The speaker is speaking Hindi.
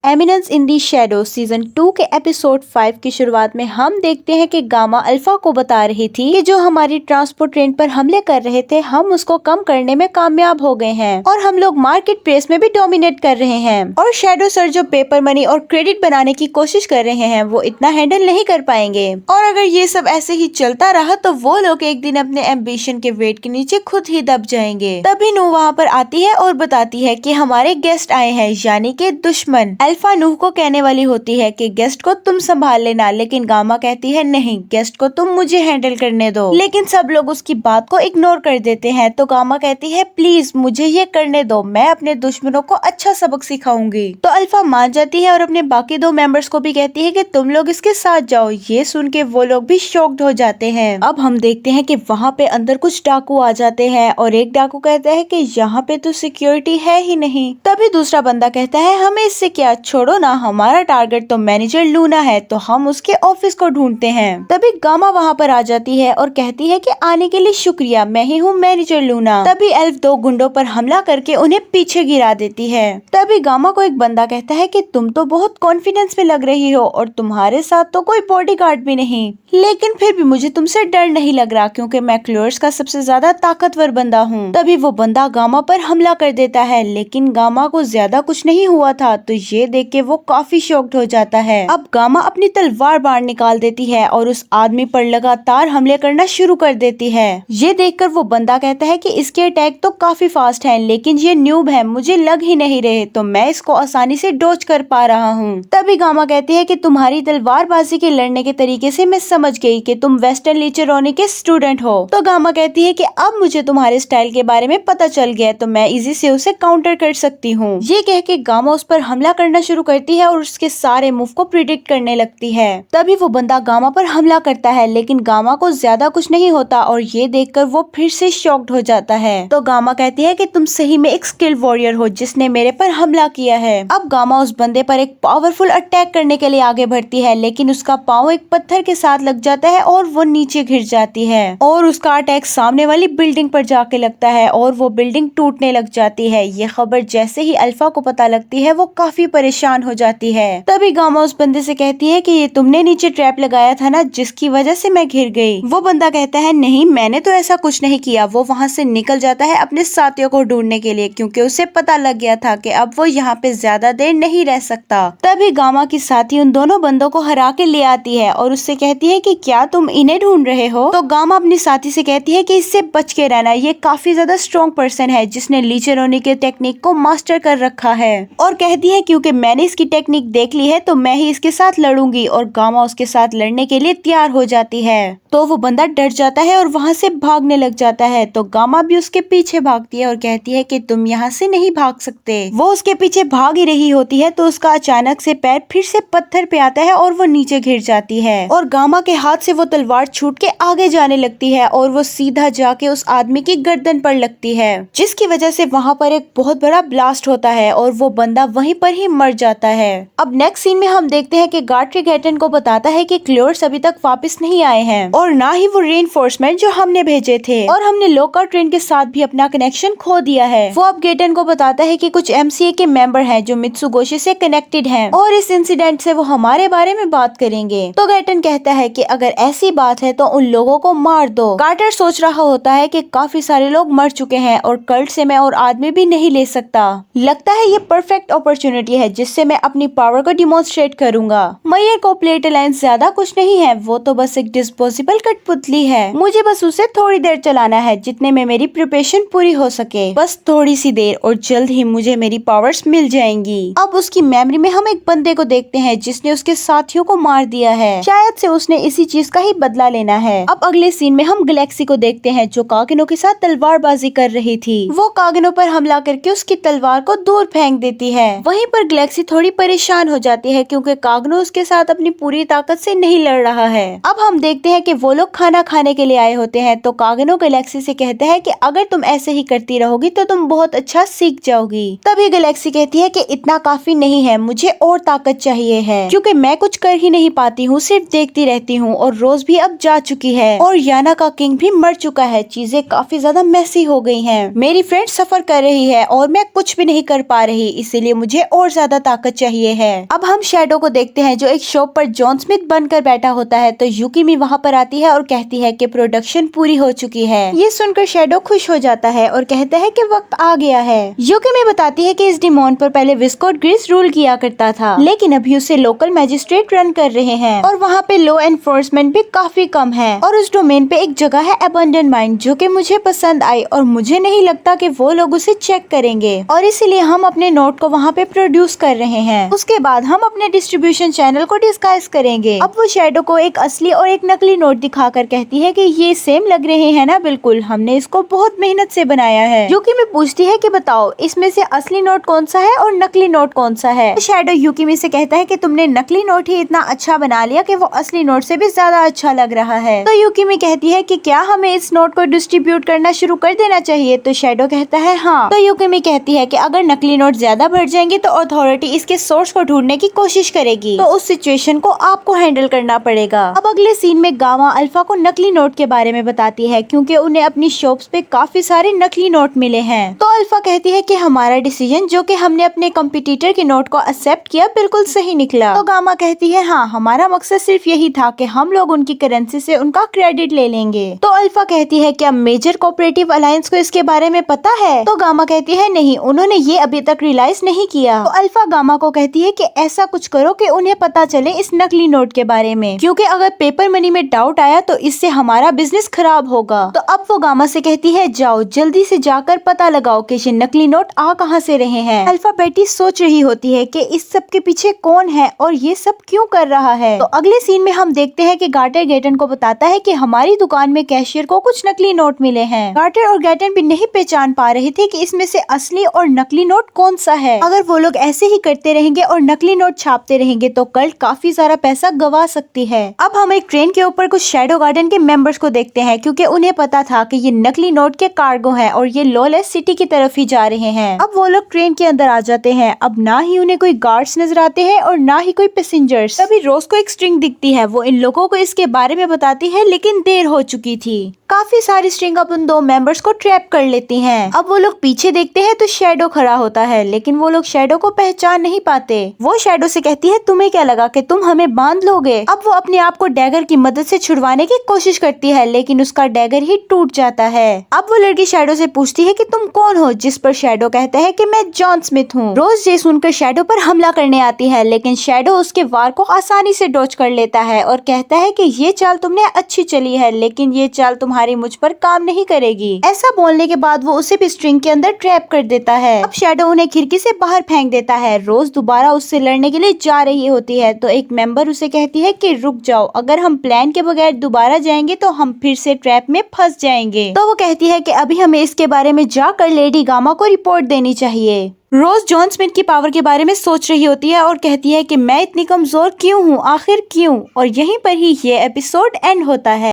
एमिनेंस इन दी शैडो सीजन 2 के एपिसोड 5 की शुरुआत में हम देखते हैं कि गामा अल्फा को बता रही थी कि जो हमारी ट्रांसपोर्ट ट्रेन पर हमले कर रहे थे हम उसको कम करने में कामयाब हो गए हैं और हम लोग मार्केट प्लेस में भी डोमिनेट कर रहे हैं और शैडो सर जो पेपर मनी और क्रेडिट बनाने की कोशिश कर रहे हैं वो इतना हैंडल नहीं कर पाएंगे और अगर ये सब ऐसे ही चलता रहा तो वो लोग एक दिन अपने एम्बिशन के वेट के नीचे खुद ही दब जाएंगे। तभी नू वहाँ पर आती है और बताती है कि हमारे गेस्ट आए हैं, यानी कि दुश्मन। अल्फा नूह को कहने वाली होती है कि गेस्ट को तुम संभाल लेना, लेकिन गामा कहती है नहीं, गेस्ट को तुम मुझे हैंडल करने दो। लेकिन सब लोग उसकी बात को इग्नोर कर देते हैं तो गामा कहती है प्लीज मुझे ये करने दो, मैं अपने दुश्मनों को अच्छा सबक सिखाऊंगी। तो अल्फा मान जाती है और अपने बाकी 2 मेंबर्स को भी कहती है कि तुम लोग इसके साथ जाओ। ये सुन के वो लोग भी शॉक्ड हो जाते हैं। अब हम देखते हैं कि वहाँ पे अंदर कुछ डाकू आ जाते हैं और एक डाकू कहता है कि यहाँ पे तो सिक्योरिटी है ही नहीं। तभी दूसरा बंदा कहता है हमें इससे क्या, छोड़ो ना, हमारा टारगेट तो मैनेजर लूना है तो हम उसके ऑफिस को ढूंढते हैं। तभी गामा वहाँ पर आ जाती है और कहती है कि आने के लिए शुक्रिया, मैं ही हूँ मैनेजर लूना। तभी एल्फ 2 गुंडों पर हमला करके उन्हें पीछे गिरा देती है। तभी गामा को एक बंदा कहता है कि तुम तो बहुत कॉन्फिडेंस में लग रही हो और तुम्हारे साथ तो कोई बॉडीगार्ड भी नहीं, लेकिन फिर भी मुझे तुमसे डर नहीं लग रहा क्योंकि मैं क्लोर्स का सबसे ज्यादा ताकतवर बंदा हूँ। तभी वो बंदा गामा पर हमला कर देता है, लेकिन गामा को ज्यादा कुछ नहीं हुआ था तो ये देख के वो काफी शॉक्ड हो जाता है। अब गामा अपनी तलवार बाहर निकाल देती है और उस आदमी पर लगातार हमले करना शुरू कर देती है। ये देखकर वो बंदा कहता है कि इसके अटैक तो काफी फास्ट हैं, लेकिन ये न्यूब है, मुझे लग ही नहीं रहे, तो मैं इसको आसानी से डॉज कर पा रहा हूँ। तभी गामा कहती है कि तुम्हारी तलवारबाजी के लड़ने के तरीके से मैं समझ गई कि तुम वेस्टर्न लीचेरोनी के स्टूडेंट हो। तो गामा कहती है कि अब मुझे तुम्हारे स्टाइल के बारे में पता चल गया तो मैं इजी से उसे काउंटर कर सकती हूँ। ये कह के गामा उस पर हमला करना शुरू करती है और उसके सारे मूव को प्रिडिक्ट करने लगती है। तभी वो बंदा गामा पर हमला करता है, लेकिन गामा को ज्यादा कुछ नहीं होता और ये देखकर वो फिर से शॉक्ड हो जाता है। तो गामा कहती है कि तुम सही में एक स्किल्ड वॉरियर हो जिसने मेरे पर हमला किया है। अब गामा उस बंदे पर एक पावरफुल अटैक करने के लिए आगे बढ़ती है, लेकिन उसका पाँव एक पत्थर के साथ लग जाता है और वो नीचे गिर जाती है और उसका अटैक सामने वाली बिल्डिंग पर जाके लगता है और वो बिल्डिंग टूटने लग जाती है। ये खबर जैसे ही अल्फा को पता लगती है वो काफी परेशान हो जाती है। तभी गामा उस बंदे से कहती है कि ये तुमने नीचे ट्रैप लगाया था ना जिसकी वजह से मैं गिर गई। वो बंदा कहता है नहीं, मैंने तो ऐसा कुछ नहीं किया। वो वहाँ से निकल जाता है अपने साथियों को ढूंढने के लिए क्योंकि उसे पता लग गया था कि अब वो यहाँ पे ज्यादा देर नहीं रह सकता। तभी गामा की साथी उन दोनों बंदों को हरा के ले आती है और उससे कहती है कि क्या तुम इन्हें ढूंढ रहे हो। तो गामा अपनी साथी से कहती है कि इससे बच के रहना, ये काफी ज्यादा स्ट्रॉन्ग पर्सन है जिसने लीचेरोनी के टेक्निक को मास्टर कर रखा है और कहती है क्योंकि मैंने इसकी टेक्निक देख ली है तो मैं ही इसके साथ लड़ूंगी और गामा उसके साथ लड़ने के लिए तैयार हो जाती है। तो वो बंदा डर जाता है और वहाँ से भागने लग जाता है। तो गामा भी उसके पीछे भागती है और कहती है कि तुम यहाँ से नहीं भाग सकते। वो उसके पीछे भाग ही रही होती है तो उसका अचानक से पैर फिर से पत्थर पे आता है और वो नीचे गिर जाती है और गामा के हाथ से वो तलवार छूट के आगे जाने लगती है और वो सीधा जाके उस आदमी की गर्दन पर लगती है, जिसकी वजह से वहाँ पर एक बहुत बड़ा ब्लास्ट होता है और वो बंदा वहीं पर ही मर जाता है। अब नेक्स्ट सीन में हम देखते हैं कि गार्ट्री गैटन को बताता है कि क्लोर्स अभी तक वापस नहीं आए हैं और ना ही वो रेनफोर्समेंट जो हमने भेजे थे और हमने लोका ट्रेन के साथ भी अपना कनेक्शन खो दिया है। वो अब गैटन को बताता है कि कुछ एमसीए के मेंबर हैं जो मित्सुगोशी से कनेक्टेड हैं और इस इंसिडेंट से वो हमारे बारे में बात करेंगे। तो गैटन कहता है कि अगर ऐसी बात है तो उन लोगों को मार दो। कार्टर सोच रहा होता है कि काफी सारे लोग मर चुके हैं और कल्ट से मैं और आदमी भी नहीं ले सकता। लगता है ये परफेक्ट अपॉर्चुनिटी है जिससे मैं अपनी पावर को डिमोन्स्ट्रेट करूंगा। मैयर को प्लेट अलायंस ज्यादा कुछ नहीं है, वो तो बस एक डिस्पोजेबल कठपुतली है। मुझे बस उसे थोड़ी देर चलाना है जितने में मेरी प्रिपरेशन पूरी हो सके, बस थोड़ी सी देर और जल्द ही मुझे मेरी पावर्स मिल जाएंगी। अब उसकी मेमोरी में हम एक बंदे को देखते हैं जिसने उसके साथियों को मार दिया है, शायद से उसने इसी चीज का ही बदला लेना है। अब अगले सीन में हम गैलेक्सी को देखते हैं जो कागिनो के साथ तलवारबाजी कर रही थी। वो कागिनो पर हमला करके उसकी तलवार को दूर फेंक देती है। वहीं पर गैलेक्सी थोड़ी परेशान हो जाती है क्योंकि कागिनो उसके साथ अपनी पूरी ताकत से नहीं लड़ रहा है। अब हम देखते हैं कि वो लोग खाना खाने के लिए आए होते हैं तो कागिनो गैलेक्सी से कहता है कि अगर तुम ऐसे ही करती रहोगी तो तुम बहुत अच्छा सीख जाओगी। तभी गैलेक्सी कहती है कि इतना काफी नहीं है, मुझे और ताकत चाहिए है क्योंकि मैं कुछ कर ही नहीं पाती हूँ, सिर्फ देखती रहती हूँ और रोज भी अब जा चुकी है और याना का किंग भी मर चुका है। चीजें काफी ज्यादा मैसी हो गई हैं। मेरी फ्रेंड सफर कर रही है और मैं कुछ भी नहीं कर पा रही, इसीलिए मुझे और ज्यादा ज्यादा ताकत चाहिए है। अब हम शैडो को देखते हैं जो एक शॉप पर जॉन स्मिथ बनकर बैठा होता है। तो यूकीमी वहाँ पर आती है और कहती है कि प्रोडक्शन पूरी हो चुकी है। ये सुनकर शैडो खुश हो जाता है और कहता है कि वक्त आ गया है। यूकीमी बताती है कि इस डिमोन पर पहले विस्कोट ग्रीस रूल किया करता था, लेकिन अभी उसे लोकल मैजिस्ट्रेट रन कर रहे हैं और वहाँ पे लॉ एनफोर्समेंट भी काफी कम है। और उस डोमेन पे एक जगह है अबंडन माइन जो कि मुझे पसंद आई और मुझे नहीं लगता कि वो लोग उसे चेक करेंगे और इसीलिए हम अपने नोट को वहाँ पे प्रोड्यूस कर रहे हैं। उसके बाद हम अपने डिस्ट्रीब्यूशन चैनल को डिस्कस करेंगे। अब वो शैडो को एक असली और एक नकली नोट दिखाकर कहती है कि ये सेम लग रहे हैं ना। बिल्कुल, हमने इसको बहुत मेहनत से बनाया है। यूकीमी पूछती है कि बताओ इसमें से असली नोट कौन सा है और नकली नोट कौन सा है। शैडो यूकीमी से कहता है कि तुमने नकली नोट ही इतना अच्छा बना लिया कि वो असली नोट से भी ज्यादा अच्छा लग रहा है। तो यूकीमी कहती है कि क्या हमें इस नोट को डिस्ट्रीब्यूट करना शुरू कर देना चाहिए। तो शैडो कहता है हाँ। तो यूकीमी कहती है कि अगर नकली नोट ज्यादा बढ़ जाएंगे तो अथॉरिटी इसके सोर्स को ढूंढने की कोशिश करेगी, तो उस सिचुएशन को आपको हैंडल करना पड़ेगा। अब अगले सीन में गामा अल्फा को नकली नोट के बारे में बताती है क्योंकि उन्हें अपनी शॉप्स पे काफी सारे नकली नोट मिले हैं। तो अल्फा कहती है कि हमारा डिसीजन जो कि हमने अपने कंपटीटर के नोट को एक्सेप्ट किया बिल्कुल सही निकला। तो गामा कहती है हाँ, हमारा मकसद सिर्फ यही था कि हम लोग उनकी करेंसी से उनका क्रेडिट ले लेंगे। तो अल्फा कहती है क्या मेजर कोऑपरेटिव अलायंस को इसके बारे में पता है। तो गामा कहती है नहीं, उन्होंने ये अभी तक रियलाइज नहीं किया। तो अल्फा गामा को कहती है कि ऐसा कुछ करो कि उन्हें पता चले इस नकली नोट के बारे में, क्योंकि अगर पेपर मनी में डाउट आया तो इससे हमारा बिजनेस खराब होगा। तो अब वो गामा से कहती है जाओ जल्दी से जाकर पता लगाओ कि ये नकली नोट आ कहां से रहे हैं। अल्फा बेटी सोच रही होती है कि इस सब के पीछे कौन है और ये सब क्यों कर रहा है। तो अगले सीन में हम देखते हैं कि गार्टर गैटन को बताता है कि हमारी दुकान में कैशियर को कुछ नकली नोट मिले हैं। गार्टर और गैटन भी नहीं पहचान पा रहे थे कि इसमें से असली और नकली नोट कौन सा है। अगर वो लोग ऐसे ही करते रहेंगे और नकली नोट छापते रहेंगे तो कल्ट काफी सारा पैसा गवा सकती है। अब हम एक ट्रेन के ऊपर कुछ शैडो गार्डन के मेंबर्स को देखते हैं क्योंकि उन्हें पता था कि ये नकली नोट के कार्गो हैं और ये लॉलेस सिटी की तरफ ही जा रहे हैं। अब वो लोग ट्रेन के अंदर आ जाते हैं। अब ना ही उन्हें कोई गार्ड्स नजर आते हैं और ना ही कोई पैसेंजर्स। तभी रोज को एक स्ट्रिंग दिखती है, वो इन लोगों को इसके बारे में बताती है लेकिन देर हो चुकी थी। काफी सारी स्ट्रिंग अब उन दो मेंबर्स को ट्रैप कर लेती हैं। अब वो लोग पीछे देखते हैं तो शैडो खड़ा होता है, लेकिन वो लोग शैडो को पहचान नहीं पाते। वो शैडो से कहती है तुम्हें क्या लगा कि तुम हमें बांध लोगे। अब वो अपने आप को डैगर की मदद से छुड़वाने की कोशिश करती है लेकिन उसका डैगर ही टूट जाता है। अब वो लड़की शैडो से पूछती है कि तुम कौन हो, जिस पर शैडो कहता है कि मैं जॉन स्मिथ हूँ। रोज ये सुनकर शैडो पर हमला करने आती है लेकिन शैडो उसके वार को आसानी से डॉच कर लेता है और कहता है कि ये चाल तुमने अच्छी चली है लेकिन ये चाल तुम्हारी मुझ पर काम नहीं करेगी। ऐसा बोलने के बाद वो उसे भी स्ट्रिंग के अंदर ट्रैप कर देता है। अब शैडो उन्हें खिड़की से बाहर फेंक देता है। रोज दोबारा उससे लड़ने के लिए जा रही होती है तो एक मेंबर उसे कहती है कि रुक जाओ, अगर हम प्लान के बगैर दोबारा जाएंगे तो हम फिर से ट्रैप में फंस जाएंगे। तो वो कहती है कि अभी हमें इसके बारे में जाकर लेडी गामा को रिपोर्ट देनी चाहिए। रोज जॉन स्मिथ की पावर के बारे में सोच रही होती है और कहती है कि मैं इतनी कमजोर क्यों हूँ, आखिर क्यों। और यहीं पर ही ये एपिसोड एंड होता है।